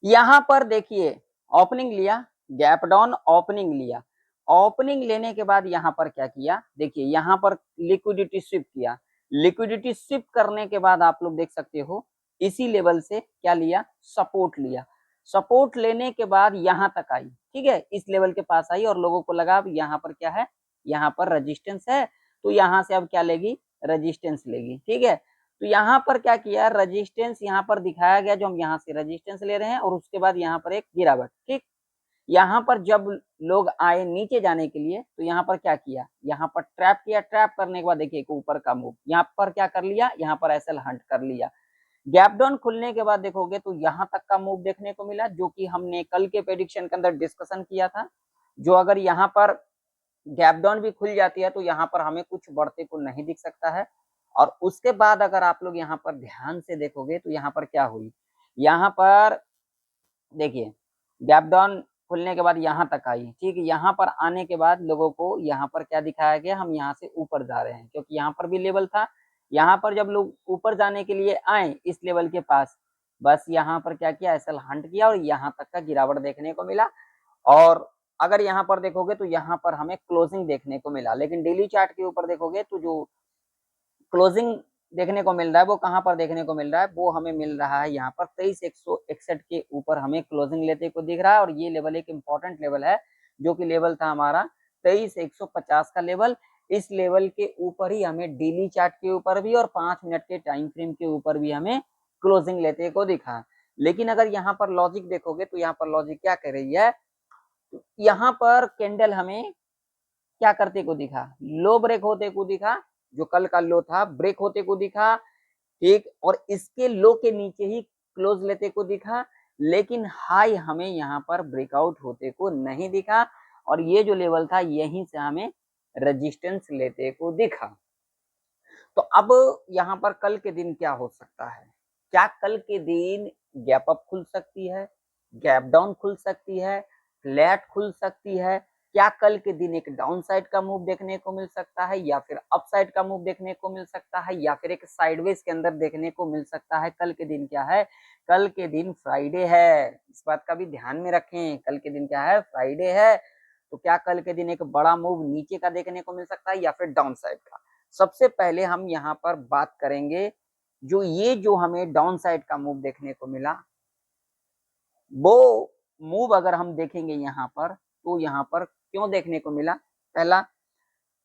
यहां पर देखिए ओपनिंग लिया, गैप डाउन ओपनिंग लिया, ओपनिंग लेने के बाद यहां पर क्या किया, देखिए यहां पर लिक्विडिटी स्विप किया, लिक्विडिटी स्विप करने के बाद आप लोग देख सकते हो इसी लेवल से क्या लिया, सपोर्ट लिया, सपोर्ट लेने के बाद यहां तक आई, ठीक है, इस लेवल के पास आई और लोगों को लगा अब यहां पर क्या है, यहां पर रेजिस्टेंस है, तो यहां से अब क्या लेगी, रेजिस्टेंस लेगी, ठीक है। तो यहाँ पर क्या किया, रेजिस्टेंस यहाँ पर दिखाया गया, जो हम यहाँ से रेजिस्टेंस ले रहे हैं, और उसके बाद यहाँ पर एक गिरावट, ठीक। यहाँ पर जब लोग आए नीचे जाने के लिए तो यहाँ पर क्या किया, यहाँ पर ट्रैप किया, ट्रैप करने के बाद देखिए ऊपर का मूव, यहाँ पर क्या कर लिया, यहाँ पर एसएल हंट कर लिया, गैप डाउन खुलने के बाद देखोगे तो यहाँ तक का मूव देखने को मिला, जो कि हमने कल के प्रेडिक्शन के अंदर डिस्कशन किया था, जो अगर यहाँ पर गैप डाउन भी खुल जाती है तो यहाँ पर हमें कुछ बढ़ते को नहीं दिख सकता है। और उसके बाद अगर आप लोग यहाँ पर ध्यान से देखोगे तो यहाँ पर क्या हुई, यहाँ पर देखिए गैप डाउन खुलने के बाद यहाँ तक आई, ठीक है, यहाँ पर आने के बाद लोगों को यहाँ पर क्या दिखाया गया, हम यहाँ से ऊपर जा रहे हैं, क्योंकि यहाँ पर भी लेवल था, यहाँ पर जब लोग ऊपर जाने के लिए आए इस लेवल के पास, बस यहाँ पर क्या किया, एसएल हंट किया और यहाँ तक का गिरावट देखने को मिला। और अगर यहाँ पर देखोगे तो यहाँ पर हमें क्लोजिंग देखने को मिला, लेकिन डेली चार्ट के ऊपर देखोगे तो जो क्लोजिंग देखने को मिल रहा है वो कहाँ पर देखने को मिल रहा है, वो हमें मिल रहा है यहाँ पर 23,161 के ऊपर हमें क्लोजिंग लेते को दिख रहा है, और ये लेवल एक इंपॉर्टेंट लेवल है, जो कि लेवल था हमारा 23,150 का लेवल। इस लेवल के ऊपर ही हमें डेली चार्ट के ऊपर भी और 5 मिनट के टाइम फ्रेम के ऊपर भी हमें क्लोजिंग लेते को दिखा। लेकिन अगर यहाँ पर लॉजिक देखोगे तो यहाँ पर लॉजिक क्या कर रही है, यहाँ पर कैंडल हमें क्या करते को दिखा, लो ब्रेक होते को दिखा, जो कल का लो था ब्रेक होते को दिखा, ठीक, और इसके लो के नीचे ही क्लोज लेते को दिखा, लेकिन हाई हमें यहाँ पर ब्रेकआउट होते को नहीं दिखा, और ये जो लेवल था यहीं से हमें रेजिस्टेंस लेते को दिखा। तो अब यहाँ पर कल के दिन क्या हो सकता है, क्या कल के दिन गैप अप खुल सकती है, गैप डाउन खुल सकती है, फ्लैट खुल सकती है, क्या कल के दिन एक डाउन साइड का मूव देखने को मिल सकता है, या फिर अप साइड का मूव देखने को मिल सकता है, या फिर एक साइडवेज के अंदर देखने को मिल सकता है। कल के दिन क्या है, कल के दिन फ्राइडे है, इस बात का भी ध्यान में रखें, कल के दिन क्या है, फ्राइडे है। तो क्या कल के दिन एक बड़ा मूव नीचे का देखने को मिल सकता है या फिर डाउन साइड का। सबसे पहले हम यहाँ पर बात करेंगे, जो ये जो हमें डाउन साइड का मूव देखने को मिला, वो मूव अगर हम देखेंगे यहाँ पर तो यहाँ पर क्यों देखने को मिला, पहला।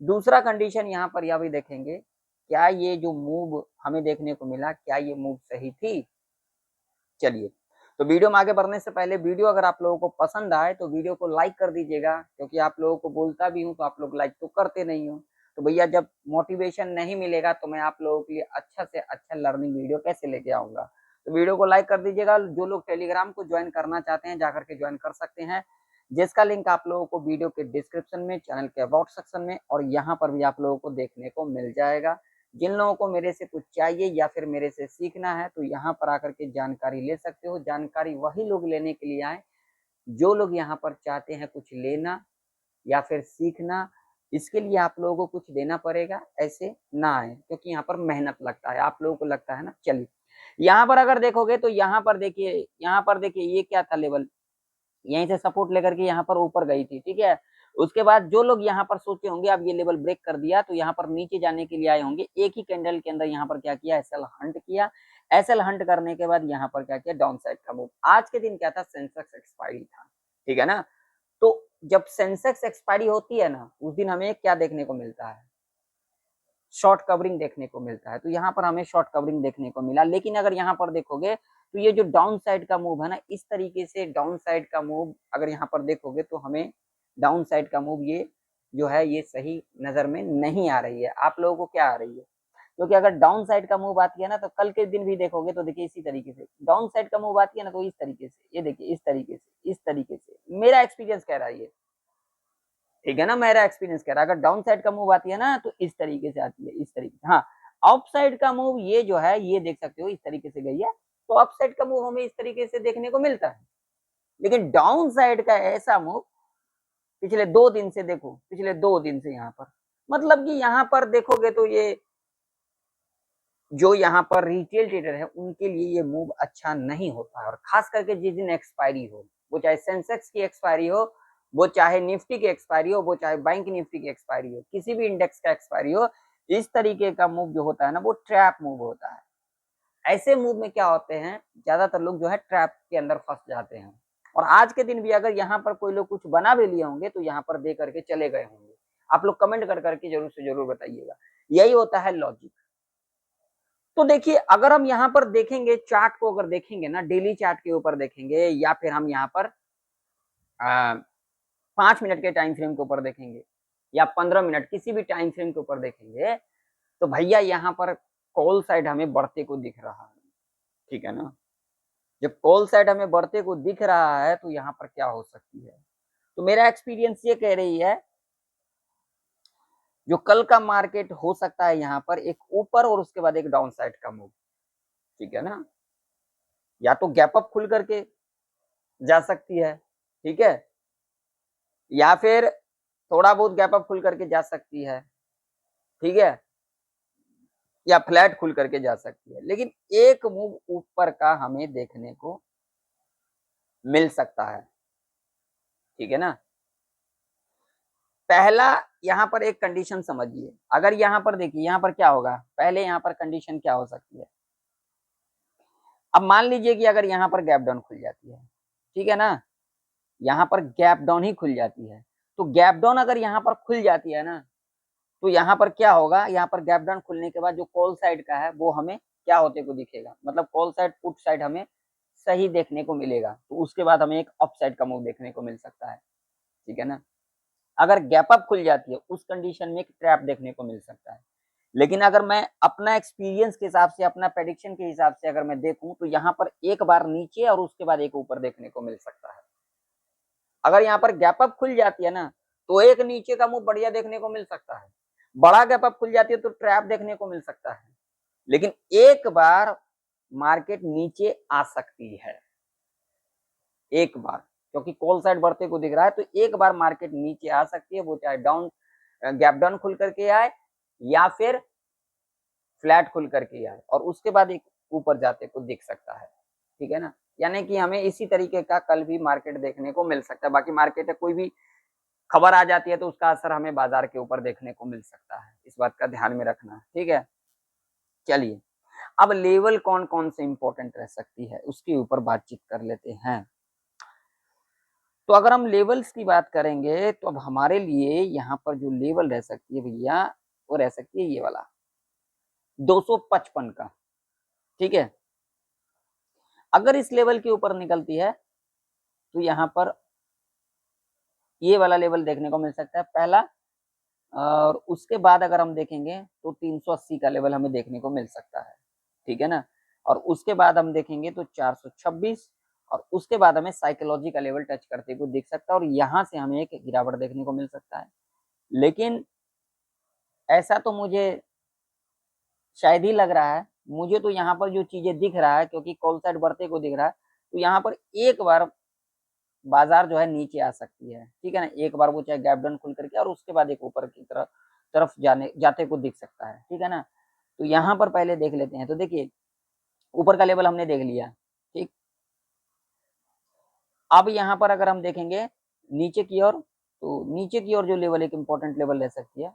दूसरा कंडीशन यहाँ पर यह भी देखेंगे, क्या ये जो मूव हमें देखने को मिला, क्या ये मूव सही थी। चलिए, तो वीडियो में आगे बढ़ने से पहले वीडियो अगर आप लोगों को पसंद आए तो वीडियो को लाइक कर दीजिएगा, क्योंकि आप लोगों को बोलता भी हूँ तो आप लोग लाइक तो करते नहीं हो। तो भैया जब मोटिवेशन नहीं मिलेगा तो मैं आप लोगों के लिए अच्छा से अच्छा लर्निंग वीडियो कैसे लेके आऊंगा। तो वीडियो को लाइक कर दीजिएगा। जो लोग टेलीग्राम को ज्वाइन करना चाहते हैं जाकर के ज्वाइन कर सकते हैं, जिसका लिंक आप लोगों को वीडियो के डिस्क्रिप्शन में, चैनल के अबाउट सेक्शन में और यहाँ पर भी आप लोगों को देखने को मिल जाएगा। जिन लोगों को मेरे से कुछ चाहिए या फिर मेरे से सीखना है तो यहाँ पर आकर के जानकारी ले सकते हो। जानकारी वही लोग लेने के लिए आए जो लोग यहाँ पर चाहते हैं कुछ लेना या फिर सीखना। इसके लिए आप लोगों को कुछ देना पड़ेगा, ऐसे ना आए, क्योंकि यहाँ पर मेहनत लगता है, आप लोगों को लगता है ना। चलिए, यहाँ पर अगर देखोगे तो यहाँ पर देखिए, यहाँ पर देखिए ये क्या था, लेवल यहीं से सपोर्ट लेकर के यहाँ पर ऊपर गई थी, ठीक है। उसके बाद जो लोग यहाँ पर सोचे होंगे अब ये लेवल ब्रेक कर दिया तो यहाँ पर नीचे जाने के लिए आए होंगे, एक ही कैंडल के अंदर यहाँ पर क्या किया, एसएल हंट किया। एसएल हंट करने के बाद यहाँ पर क्या किया, डाउन साइड का मूव। आज के दिन क्या था, सेंसेक्स एक्सपायरी था, ठीक है ना। तो जब सेंसेक्स एक्सपायरी होती है ना, उस दिन हमें क्या देखने को मिलता है, शॉर्ट कवरिंग देखने को मिलता है। तो यहाँ पर हमें शॉर्ट कवरिंग देखने को मिला। लेकिन अगर यहाँ पर देखोगे तो ये जो डाउन साइड का मूव है ना, इस तरीके से डाउन साइड का मूव अगर यहाँ पर देखोगे तो हमें डाउन साइड का मूव ये जो है ये सही नजर में नहीं आ रही है। आप लोगों को क्या आ रही है, क्योंकि अगर डाउन साइड का मूव आती है ना तो कल के दिन भी देखोगे तो देखिए इसी तरीके से डाउन साइड का मूव आती है ना, तो इस तरीके से, ये देखिए इस तरीके से, इस तरीके से मेरा एक्सपीरियंस कह रहा है ये, ठीक है ना, मेरा एक्सपीरियंस कह रहा है। अगर डाउन साइड का मूव आती है ना तो इस तरीके से आती है, इस तरीके से। हाँ, अप साइड का मूव ये जो है ये देख सकते हो इस तरीके से गई है, तो अप साइड का मूव हमें इस तरीके से देखने को मिलता है। लेकिन डाउन साइड का ऐसा मूव पिछले 2 दिन से देखो, पिछले 2 दिन से यहाँ पर, मतलब कि यहाँ पर देखोगे तो ये जो यहाँ पर रिटेल ट्रेडर है उनके लिए ये मूव अच्छा नहीं होता है, और खास करके जिस दिन एक्सपायरी हो, वो चाहे सेंसेक्स की एक्सपायरी हो, वो चाहे निफ्टी की एक्सपायरी हो, वो चाहे बैंक निफ्टी की एक्सपायरी हो, किसी भी इंडेक्स का एक्सपायरी हो, इस तरीके का मूव जो होता है ना वो ट्रैप मूव होता है। ऐसे मूव में क्या होते हैं, ज्यादातर लोग जो है ट्रैप के अंदर फंस जाते हैं, और आज के दिन भी अगर यहाँ पर कोई लोग कुछ बना भी लिए होंगे तो यहाँ पर दे करके चले गए होंगे। आप लोग कमेंट कर करके जरूर से जरूर बताइएगा, यही होता है लॉजिक। तो देखिए अगर हम यहाँ पर देखेंगे चार्ट को, अगर देखेंगे ना डेली चार्ट के ऊपर देखेंगे, या फिर हम यहाँ पर 5 मिनट के टाइम फ्रेम के ऊपर देखेंगे, या 15 मिनट किसी भी टाइम फ्रेम के ऊपर देखेंगे, तो भैया यहाँ पर कॉल साइड हमें बढ़ते को दिख रहा है, ठीक है ना। जब कॉल साइड हमें बढ़ते को दिख रहा है तो यहाँ पर क्या हो सकती है, तो मेरा एक्सपीरियंस ये कह रही है जो कल का मार्केट हो सकता है यहाँ पर एक ऊपर और उसके बाद एक डाउन साइड का मूव, ठीक है ना। या तो गैप अप खुल करके जा सकती है, ठीक है, या फिर थोड़ा बहुत गैप अप खुल करके जा सकती है, ठीक है, या फ्लैट खुल करके जा सकती है, लेकिन एक मूव ऊपर का हमें देखने को मिल सकता है, ठीक है ना। पहला यहाँ पर एक कंडीशन समझिए, अगर यहाँ पर देखिए यहाँ पर क्या होगा, पहले यहाँ पर कंडीशन क्या हो सकती है। अब मान लीजिए कि अगर यहाँ पर गैप डाउन खुल जाती है, ठीक है ना, यहाँ पर गैप डाउन ही खुल जाती है, तो गैप डाउन अगर यहाँ पर खुल जाती है ना, तो यहाँ पर क्या होगा, यहाँ पर गैप डाउन खुलने के बाद जो कॉल साइड का है वो हमें क्या होते को दिखेगा, मतलब कॉल साइड पुट साइड हमें सही देखने को मिलेगा, तो उसके बाद हमें एक अप साइड का मूव देखने को मिल सकता है, ठीक है ना। अगर गैप अप खुल जाती है उस कंडीशन में एक ट्रैप देखने को मिल सकता है। लेकिन अगर मैं अपना एक्सपीरियंस के हिसाब से, अपना प्रेडिक्शन के हिसाब से अगर मैं देखूं, तो यहाँ पर एक बार नीचे और उसके बाद एक ऊपर देखने को मिल सकता है। अगर यहाँ पर गैप अप खुल जाती है ना, तो एक नीचे का मुंह बढ़िया देखने को मिल सकता है, बड़ा गैप अप खुल जाती है तो ट्रैप देखने को मिल सकता है। लेकिन एक बार मार्केट नीचे आ सकती है, एक बार, क्योंकि कॉल साइड बढ़ते को दिख रहा है, तो एक बार मार्केट नीचे आ सकती है, वो चाहे डाउन गैप डाउन खुल करके आए या फिर फ्लैट खुल करके आए, और उसके बाद एक ऊपर जाते को दिख सकता है, ठीक है ना। यानी कि हमें इसी तरीके का कल भी मार्केट देखने को मिल सकता है। बाकी मार्केट में कोई भी खबर आ जाती है तो उसका असर हमें बाजार के ऊपर देखने को मिल सकता है, इस बात का ध्यान में रखना है, ठीक है। चलिए अब लेवल कौन कौन से इंपॉर्टेंट रह सकती है उसके ऊपर बातचीत कर लेते हैं। तो अगर हम लेवल्स की बात करेंगे तो अब हमारे लिए यहाँ पर जो लेवल रह सकती है भैया, वो रह सकती है ये वाला 255 का, ठीक है। अगर इस लेवल के ऊपर निकलती है तो यहाँ पर ये वाला लेवल देखने को मिल सकता है पहला, और उसके बाद अगर हम देखेंगे तो 380 का लेवल हमें देखने को मिल सकता है, ठीक है ना। और उसके बाद हम देखेंगे तो 426, और उसके बाद हमें साइकोलॉजी का लेवल टच करते हुए दिख सकता है, और यहाँ से हमें एक गिरावट देखने को मिल सकता है। लेकिन ऐसा तो मुझे शायद ही लग रहा है, मुझे तो यहाँ पर जो चीजें दिख रहा है, क्योंकि कॉल साइड बढ़ते को दिख रहा है, तो यहाँ पर एक बार बाजार जो है नीचे आ सकती है, ठीक है ना। एक बार वो चाहे गैप डाउन खुल करके और उसके बाद एक ऊपर की तरफ जाते को दिख सकता है, ठीक है ना। तो यहाँ पर पहले देख लेते हैं, तो देखिए ऊपर का लेवल हमने देख लिया, ठीक। अब यहाँ पर अगर हम देखेंगे नीचे की ओर, तो नीचे की ओर जो लेवल एक इंपॉर्टेंट लेवल रह सकती है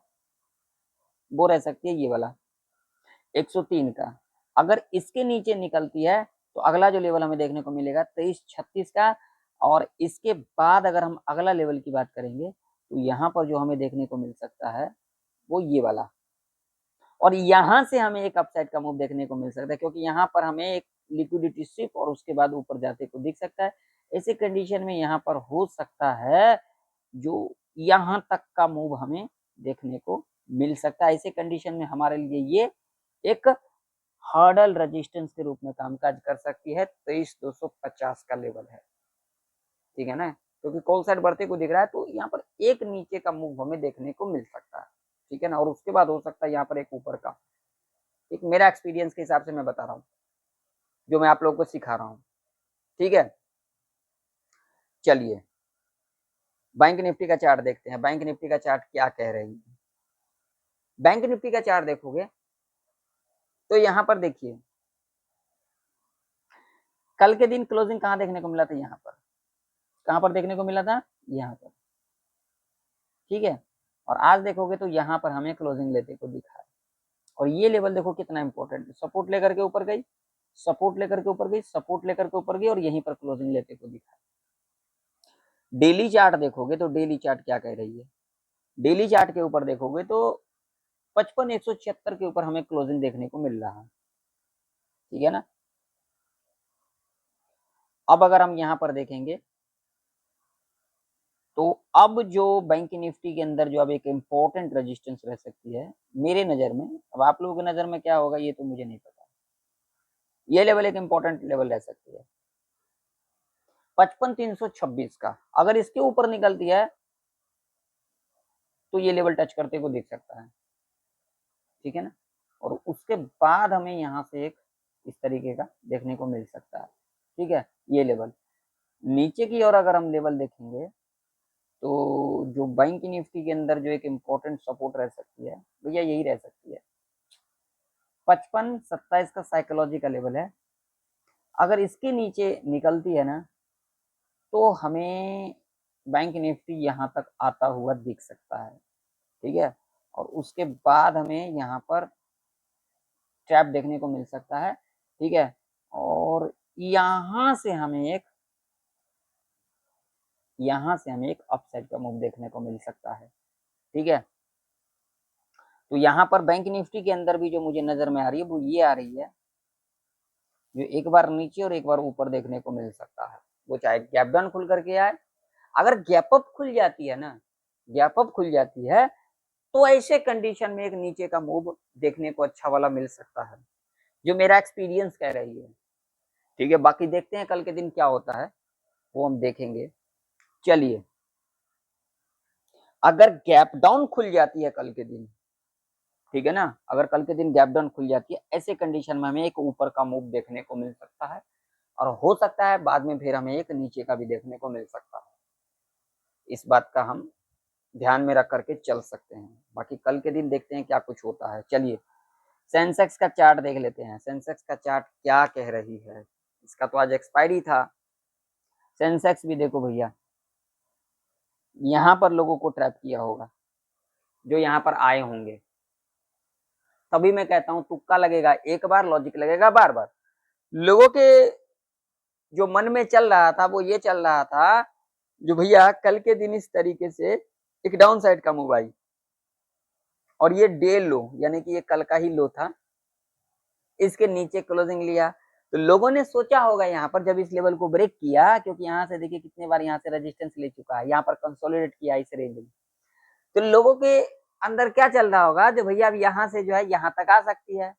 वो रह सकती है ये वाला 103 का। अगर इसके नीचे निकलती है तो अगला जो लेवल हमें देखने को मिलेगा 2336 का, और इसके बाद अगर हम अगला लेवल की बात करेंगे तो यहाँ पर जो हमें देखने को मिल सकता है वो ये वाला, और यहाँ से हमें एक अपसाइड का मूव देखने को मिल सकता है, क्योंकि यहाँ पर हमें एक लिक्विडिटी स्विप और उसके बाद ऊपर जाते को दिख सकता है। ऐसे कंडीशन में यहाँ पर हो सकता है जो यहाँ तक का मूव हमें देखने को मिल सकता है। ऐसे कंडीशन में हमारे लिए ये एक हर्डल रेजिस्टेंस के रूप में कामकाज कर सकती है। 23,250 का लेवल है, ठीक है ना, क्योंकि कॉल साइड बढ़ते को दिख रहा है, तो यहाँ पर एक नीचे का मूव हमें देखने को मिल सकता है, ठीक है ना, और उसके बाद हो सकता है यहाँ पर एक ऊपर का। एक मेरा एक्सपीरियंस के हिसाब से मैं बता रहा हूँ, जो मैं आप लोगों को सिखा रहा हूँ, ठीक है। चलिए बैंक निफ्टी का चार्ट देखते हैं, बैंक निफ्टी का चार्ट क्या कह रही है। बैंक निफ्टी का चार्ट देखोगे तो यहाँ पर देखिए कल के दिन क्लोजिंग कहाँ देखने को मिला था, यहाँ पर कहाँ पर देखने को मिला था, यहाँ पर, ठीक है। और आज देखोगे तो यहाँ पर हमें क्लोजिंग लेते को दिखा है। और ये लेवल देखो कितना इंपॉर्टेंट है, सपोर्ट लेकर के ऊपर गई, सपोर्ट लेकर के ऊपर गई, सपोर्ट लेकर के ऊपर गई और यहीं पर क्लोजिंग लेते को दिखा है। डेली चार्ट देखोगे तो डेली चार्ट क्या कह रही है, डेली चार्ट के ऊपर देखोगे तो 55,176 के ऊपर हमें क्लोजिंग देखने को मिल रहा है, ठीक है ना। अब अगर हम यहाँ पर देखेंगे तो अब जो बैंक निफ्टी के अंदर जो अब एक इम्पोर्टेंट रेजिस्टेंस रह सकती है मेरे नजर में, अब आप लोगों की नजर में क्या होगा ये तो मुझे नहीं पता, ये लेवल एक इम्पोर्टेंट लेवल रह सकती है 55,326 का। अगर इसके ऊपर निकलती है तो ये लेवल टच करते को दिख सकता है, ठीक है ना। और उसके बाद हमें यहाँ से एक इस तरीके का देखने को मिल सकता है, ठीक है। ये लेवल नीचे की ओर अगर हम लेवल देखेंगे तो जो बैंक निफ्टी के अंदर जो एक इम्पोर्टेंट सपोर्ट रह सकती है भैया यही रह सकती है 55-27 का साइकोलॉजी का लेवल है। अगर इसके नीचे निकलती है ना तो हमें बैंक निफ्टी यहाँ तक आता हुआ दिख सकता है, ठीक है। और उसके बाद हमें यहाँ पर ट्रैप देखने को मिल सकता है, ठीक है। और यहाँ से हमें एक अपसाइड का मूव देखने को मिल सकता है, ठीक है। तो यहाँ पर बैंक निफ्टी के अंदर भी जो मुझे नजर में आ रही है वो ये आ रही है जो एक बार नीचे और एक बार ऊपर देखने को मिल सकता है, वो चाहे गैप डाउन खुल करके आए। अगर गैप अप खुल जाती है ना, गैप अप खुल जाती है तो ऐसे कंडीशन में एक नीचे का मूव देखने को अच्छा वाला मिल सकता है, जो मेरा एक्सपीरियंस कह रही है, ठीक है। बाकी देखते हैं कल के दिन क्या होता है वो हम देखेंगे। चलिए अगर गैप डाउन खुल जाती है कल के दिन, ठीक है ना, अगर कल के दिन गैप डाउन खुल जाती है ऐसे कंडीशन में हमें एक ऊपर का मूव देखने को मिल सकता है और हो सकता है बाद में फिर हमें एक नीचे का भी देखने को मिल सकता है। इस बात का हम ध्यान में रख करके चल सकते हैं। बाकी कल के दिन देखते हैं क्या कुछ होता है। चलिए सेंसेक्स का चार्ट देख लेते हैं, सेंसेक्स का चार्ट क्या कह रही है। इसका तो आज एक्सपायरी था। सेंसेक्स भी देखो भैया यहाँ पर लोगों को ट्रैप किया होगा, जो यहाँ पर आए होंगे, तभी मैं कहता हूँ तुक्का लगेगा एक बार, लॉजिक लगेगा बार बार। लोगों के जो मन में चल रहा था वो ये चल रहा था जो भैया कल के दिन इस तरीके से एक डाउन साइड का मूव आई और ये डे लो यानी कि ये कल का ही लो था, इसके नीचे क्लोजिंग लिया तो लोगों ने सोचा होगा यहाँ पर जब इस लेवल को ब्रेक किया, क्योंकि यहाँ से देखिए कितने बार यहाँ से रेजिस्टेंस ले चुका है, यहाँ पर कंसोलिडेट किया इस रेंज में, तो लोगों के अंदर क्या चल रहा होगा जो भैया अब यहाँ से जो है यहाँ तक आ सकती है।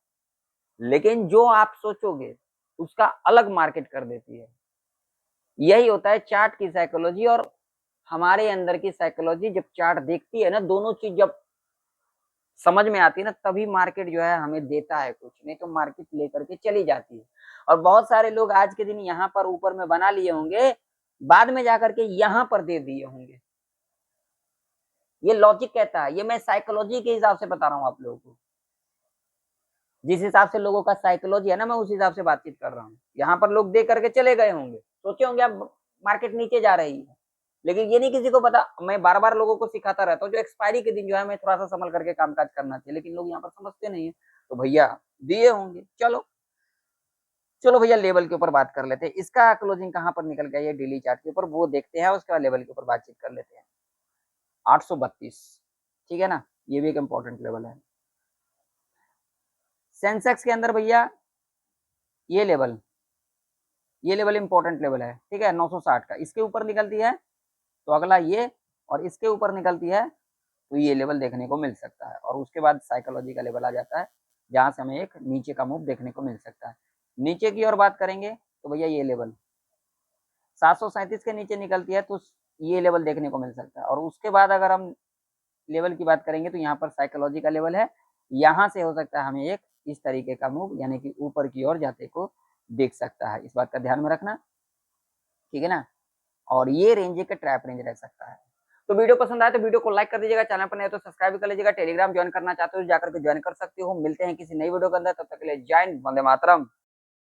लेकिन जो आप सोचोगे उसका अलग मार्केट कर देती है। यही होता है चार्ट की साइकोलॉजी और हमारे अंदर की साइकोलॉजी। जब चार्ट देखती है ना, दोनों चीज जब समझ में आती है ना, तभी मार्केट जो है हमें देता है कुछ, नहीं तो मार्केट लेकर के चली जाती है। और बहुत सारे लोग आज के दिन यहाँ पर ऊपर में बना लिए होंगे, बाद में जाकर के यहाँ पर दे दिए होंगे। ये लॉजिक कहता है, ये मैं साइकोलॉजी के हिसाब से बता रहा हूँ आप लोगों को। जिस हिसाब से लोगों का साइकोलॉजी है ना, मैं उस हिसाब से बातचीत कर रहा हूँ। यहाँ पर लोग दे करके चले गए होंगे, सोचे होंगे अब मार्केट नीचे जा रही है, लेकिन ये नहीं किसी को पता। मैं बार बार लोगों को सिखाता रहता हूँ जो एक्सपायरी के दिन जो है मैं थोड़ा सा संभल करके कामकाज करना चाहिए, लेकिन लोग यहाँ पर समझते नहीं है। तो भैया दिए होंगे। चलो चलो भैया लेवल के ऊपर बात कर लेते हैं। इसका क्लोजिंग कहाँ पर निकल गया ये डेली चार्ट के ऊपर वो देखते हैं, उसके बाद लेवल के ऊपर बातचीत कर लेते हैं। 832, ठीक है ना, ये भी एक इंपॉर्टेंट लेवल है। सेंसेक्स के अंदर भैया ये लेवल इंपॉर्टेंट लेवल है, ठीक है, 960 का। इसके ऊपर निकलती है तो अगला ये, और इसके ऊपर निकलती है तो ये लेवल देखने को मिल सकता है। और उसके बाद साइकोलॉजी का लेवल आ जाता है जहां से हमें एक नीचे का मूव देखने को मिल सकता है। नीचे की ओर बात करेंगे तो भैया ये लेवल 737 के नीचे निकलती है तो ये लेवल देखने को मिल सकता है। और उसके बाद अगर हम लेवल की बात करेंगे तो यहाँ पर साइकोलॉजी का लेवल है, यहाँ से हो सकता है हमें एक इस तरीके का मूव यानी कि ऊपर की ओर जाते को देख सकता है। इस बात का ध्यान में रखना, ठीक है ना। और ये रेंज एक ट्रैप रेंज रह सकता है। तो वीडियो पसंद आए तो वीडियो को लाइक कर दीजिएगा, चैनल पर नहीं तो सब्सक्राइब कर लीजिएगा, टेलीग्राम ज्वाइन करना चाहते हो जाकर के ज्वाइन कर सकते हो। मिलते हैं किसी नई वीडियो के अंदर, तब तक के लिए जय हिंद, वंदे मातरम।